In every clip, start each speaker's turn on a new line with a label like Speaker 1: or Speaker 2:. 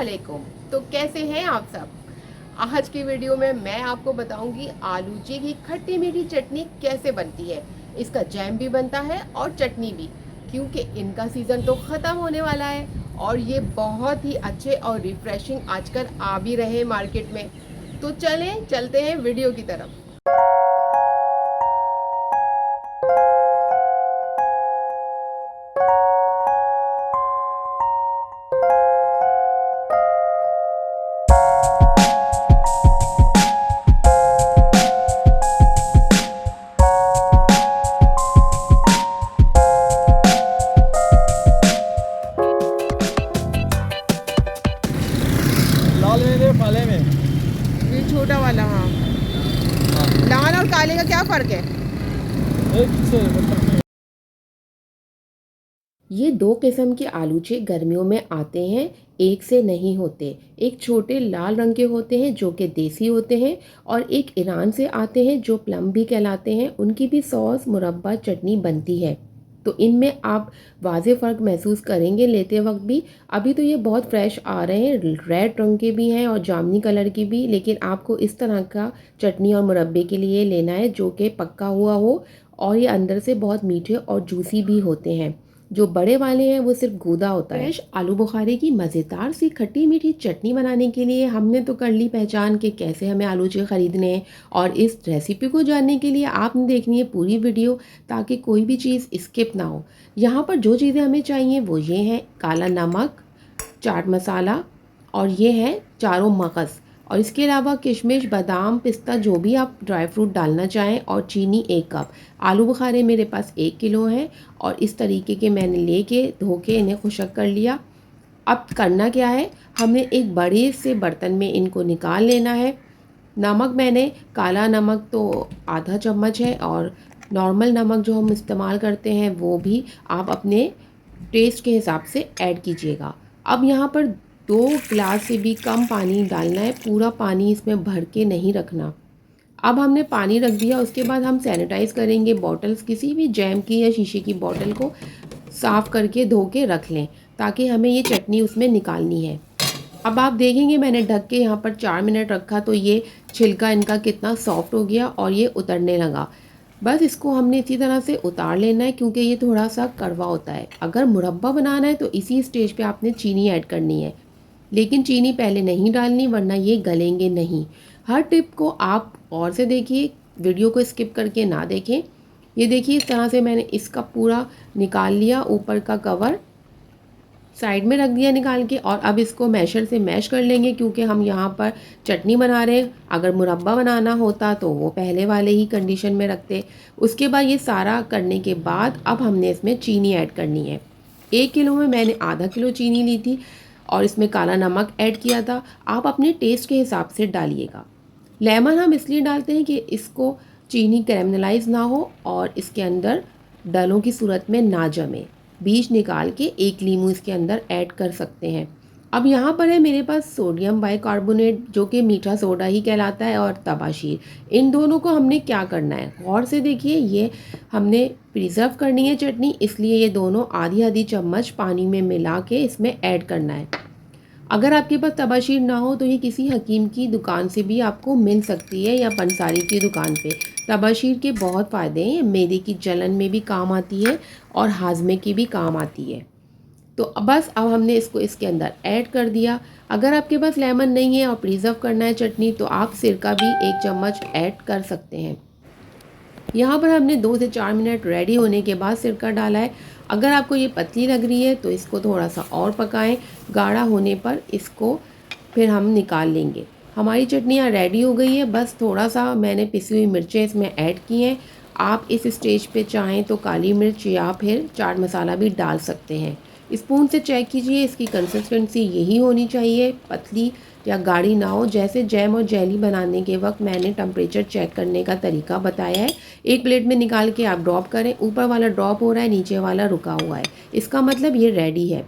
Speaker 1: वालेकुम। तो कैसे हैं आप सब। आज की वीडियो में मैं आपको बताऊंगी आलूची की खट्टी मीठी चटनी कैसे बनती है। इसका जैम भी बनता है और चटनी भी, क्योंकि इनका सीज़न तो ख़त्म होने वाला है और ये बहुत ही अच्छे और रिफ्रेशिंग आजकल आ भी रहे हैं मार्केट में। तो चलें चलते हैं वीडियो की तरफ।
Speaker 2: लाल में दे काले में।
Speaker 1: ये छोटा वाला, हाँ। लाल और काले का क्या फ़र्क है?
Speaker 2: एक से मतलब
Speaker 1: ये दो किस्म के आलूचे गर्मियों में आते हैं, एक से नहीं होते। एक छोटे लाल रंग के होते हैं जो कि देसी होते हैं, और एक ईरान से आते हैं जो प्लम भी कहलाते हैं। उनकी भी सॉस मुरब्बा चटनी बनती है। तो इनमें आप वाज़ेह फ़र्क महसूस करेंगे लेते वक्त भी। अभी तो ये बहुत फ्रेश आ रहे हैं, रेड रंग के भी हैं और जामनी कलर की भी, लेकिन आपको इस तरह का चटनी और मुरब्बे के लिए लेना है जो कि पक्का हुआ हो, और ये अंदर से बहुत मीठे और जूसी भी होते हैं। जो बड़े वाले हैं वो सिर्फ गूदा होता है। फ्रेश आलू बुखारे की मज़ेदार सी खट्टी मीठी चटनी बनाने के लिए हमने तो कर ली पहचान कि कैसे हमें आलू चे ख़रीदने हैं, और इस रेसिपी को जानने के लिए आपने देखनी है पूरी वीडियो, ताकि कोई भी चीज़ स्किप ना हो। यहाँ पर जो चीज़ें हमें चाहिए वो ये हैं: काला नमक, चाट मसाला, और ये है चारों मगज़, और इसके अलावा किशमिश, बादाम, पिस्ता, जो भी आप ड्राई फ्रूट डालना चाहें, और चीनी 1 कप। आलू बुखारे मेरे पास 1 किलो हैं, और इस तरीके के मैंने लेके धो के इन्हें खुशक कर लिया। अब करना क्या है, हमें एक बड़े से बर्तन में इनको निकाल लेना है। नमक मैंने, काला नमक तो आधा चम्मच है, और नॉर्मल नमक जो हम इस्तेमाल करते हैं वो भी आप अपने टेस्ट के हिसाब से ऐड कीजिएगा। अब यहाँ पर 2 गिलास से भी कम पानी डालना है, पूरा पानी इसमें भर के नहीं रखना। अब हमने पानी रख दिया, उसके बाद हम सैनिटाइज़ करेंगे बॉटल्स, किसी भी जैम की या शीशे की बॉटल को साफ़ करके धो के रख लें, ताकि हमें ये चटनी उसमें निकालनी है। अब आप देखेंगे मैंने ढक के यहाँ पर 4 मिनट रखा तो ये छिलका इनका कितना सॉफ्ट हो गया और ये उतरने लगा। बस इसको हमने इसी तरह से उतार लेना है, क्योंकि ये थोड़ा सा कड़वा होता है। अगर मुरब्बा बनाना है तो इसी स्टेज पे आपने चीनी ऐड करनी है, लेकिन चीनी पहले नहीं डालनी, वरना ये गलेंगे नहीं। हर टिप को आप और से देखिए, वीडियो को स्किप करके ना देखें। ये देखिए, इस तरह से मैंने इसका पूरा निकाल लिया, ऊपर का कवर साइड में रख दिया निकाल के, और अब इसको मैशर से मैश कर लेंगे, क्योंकि हम यहाँ पर चटनी बना रहे हैं। अगर मुरब्बा बनाना होता तो वो पहले वाले ही कंडीशन में रखते। उसके बाद ये सारा करने के बाद अब हमने इसमें चीनी ऐड करनी है। 1 किलो में मैंने आधा किलो चीनी ली थी, और इसमें काला नमक ऐड किया था। आप अपने टेस्ट के हिसाब से डालिएगा। लेमन हम इसलिए डालते हैं कि इसको चीनी कैरेमलाइज ना हो और इसके अंदर डलों की सूरत में ना जमे। बीज निकाल के 1 नींबू इसके अंदर ऐड कर सकते हैं। अब यहाँ पर है मेरे पास सोडियम बाइकार्बोनेट, जो कि मीठा सोडा ही कहलाता है, और तबाशीर। इन दोनों को हमने क्या करना है, गौर से देखिए। ये हमने प्रिजर्व करनी है चटनी, इसलिए ये दोनों आधी आधी चम्मच पानी में मिला के इसमें ऐड करना है। अगर आपके पास तबाशीर ना हो तो ये किसी हकीम की दुकान से भी आपको मिल सकती है, या पंसारी की दुकान पे। तबाशीर के बहुत फ़ायदे हैं, मैदे की जलन में भी काम आती है और हाजमे की भी काम आती है। तो बस अब हमने इसको इसके अंदर ऐड कर दिया। अगर आपके पास लेमन नहीं है और प्रिजर्व करना है चटनी, तो आप सिरका भी 1 चम्मच ऐड कर सकते हैं। यहाँ पर हमने 2 से 4 मिनट रेडी होने के बाद सिरका डाला है। अगर आपको ये पतली लग रही है तो इसको थोड़ा सा और पकाएं। गाढ़ा होने पर इसको फिर हम निकाल लेंगे। हमारी चटनी यहाँ रेडी हो गई है। बस थोड़ा सा मैंने पिसी हुई मिर्चें इसमें ऐड की हैं। आप इस स्टेज पे चाहें तो काली मिर्च या फिर चाट मसाला भी डाल सकते हैं। स्पून से चेक कीजिए, इसकी कंसिस्टेंसी यही होनी चाहिए, पतली या गाढ़ी ना हो। जैसे जैम और जेली बनाने के वक्त मैंने टेम्परेचर चेक करने का तरीका बताया है। एक प्लेट में निकाल के आप ड्रॉप करें, ऊपर वाला ड्रॉप हो रहा है, नीचे वाला रुका हुआ है, इसका मतलब ये रेडी है।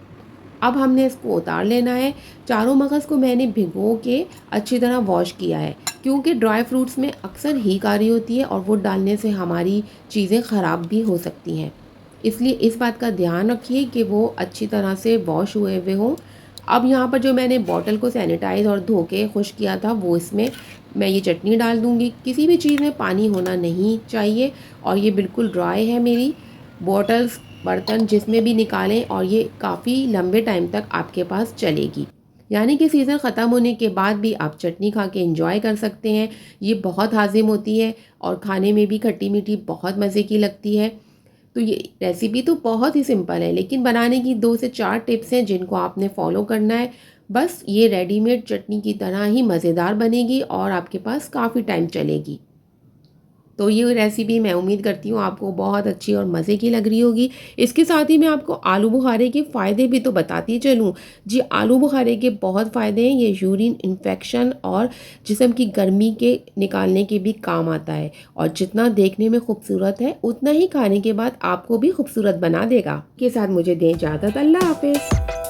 Speaker 1: अब हमने इसको उतार लेना है। चारों मगज़ को मैंने भिगो के अच्छी तरह वॉश किया है, क्योंकि ड्राई फ्रूट्स में अक्सर हींग आ रही होती है और वो डालने से हमारी चीज़ें ख़राब भी हो सकती हैं। इसलिए इस बात का ध्यान रखिए कि वो अच्छी तरह से वॉश हुए हुए हों। अब यहाँ पर जो मैंने बॉटल को सैनिटाइज़ और धो के खुश किया था वो इसमें मैं ये चटनी डाल दूँगी। किसी भी चीज़ में पानी होना नहीं चाहिए और ये बिल्कुल ड्राई है मेरी बॉटल्स, बर्तन जिसमें भी निकालें और ये काफ़ी लंबे टाइम तक आपके पास चलेगी। यानी कि सीज़न ख़त्म होने के बाद भी आप चटनी खा के एंजॉय कर सकते हैं। ये बहुत हाज़िम होती है और खाने में भी खट्टी मीठी बहुत मज़े की लगती है। तो ये रेसिपी तो बहुत ही सिंपल है, लेकिन बनाने की 2 से 4 टिप्स हैं जिनको आपने फॉलो करना है। बस ये रेडीमेड चटनी की तरह ही मज़ेदार बनेगी और आपके पास काफ़ी टाइम चलेगी। तो ये रेसिपी मैं उम्मीद करती हूँ आपको बहुत अच्छी और मज़े की लग रही होगी। इसके साथ ही मैं आपको आलू बुखारे के फ़ायदे भी तो बताती चलूँ। जी, आलू बुखारे के बहुत फ़ायदे हैं। ये यूरिन इन्फेक्शन और जिस्म की गर्मी के निकालने के भी काम आता है और जितना देखने में खूबसूरत है उतना ही खाने के बाद आपको भी खूबसूरत बना देगा। के साथ मुझे दें इजाज़त। अल्लाह हाफ़िज़।